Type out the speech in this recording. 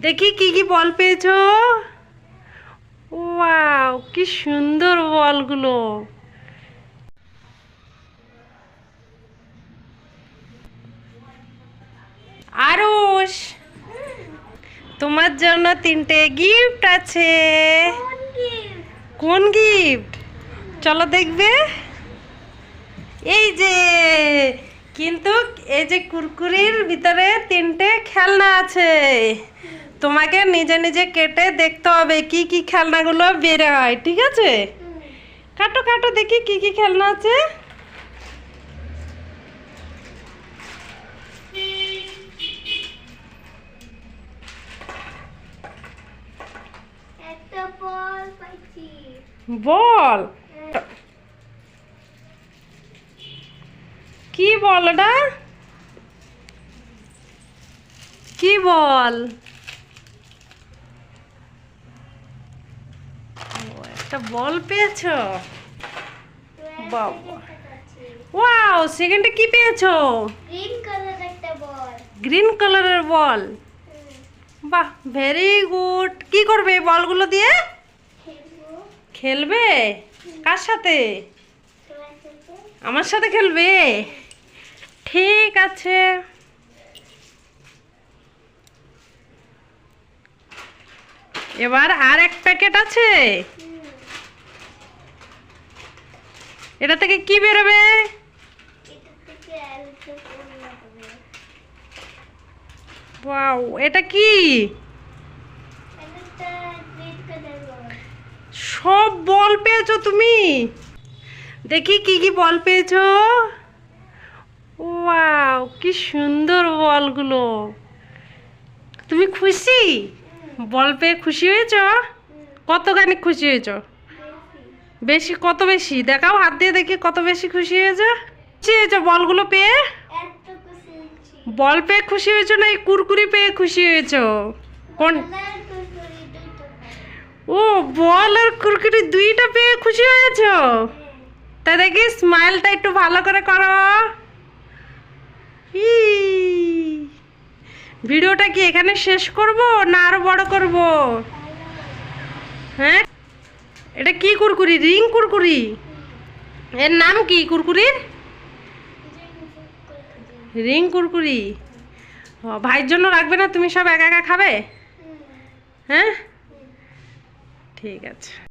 দেখি কি কি বল পেয়েছো। ওয়াও, কি সুন্দর বলগুলো। আরুষ, তোমার জন্য 3টে গিফট আছে। কোন গিফট? চলো দেখবে। এই যে, কিন্তু এই যে কুরকুরির ভিতরে 3টে খেলনা আছে। তোমাকে নিজে নিজে কেটে দেখতে হবে কি কি খেলনাগুলো বের হয়, ঠিক আছে? কাটো কাটো দেখি কি কি খেলনা আছে। বল, কি বল এটা? কি বল? একটা বল পেয়েছো? বাবা, ওয়াও, সেকেন্ডে কি পেয়েছো? গ্রিন কালারের বল। বাহ, ভেরি গুড। কি করবে এই বলগুলো দিয়ে? খেলবে? কার সাথে? আমার সাথে খেলবে? ঠিক আছে। এবার আর এক প্যাকেট আছে। এটা থেকে কি বেরোবে? ওয়াও, এটা কি? সব বল পেয়েছো তুমি। দেখি কি কি বল পেয়েছো। ওয়াও, কি সুন্দর বলগুলো। তুমি খুশি? বল পেয়ে খুশি হয়েছো? কতখানি খুশি হয়েছো? বেশি? কত বেশি? দেখাও, হাত দিয়ে দেখি কত বেশি খুশি হয়েছো। খুশি হয়েছো বলগুলো পেয়ে? বল পেয়ে খুশি হয়েছো না এই কুরকুরি পেয়ে খুশি হয়েছো? কোন? ও, বল আর কুরকুরি 2টা পেয়ে খুশি হয়েছো? তা দেখি স্মাইলটা একটু ভালো করে করো। ভিডিওটা কি এখানে শেষ করব না আরো বড় করব? হ্যাঁ, এটা কি কুরকুরি? রিং কুরকুরি? এর নাম কি কুরকুরির? রিং কুরকুরি। ভাইয়ের জন্য রাখবে না? তুমি সব একা একা খাবে? হ্যাঁ, ঠিক আছে।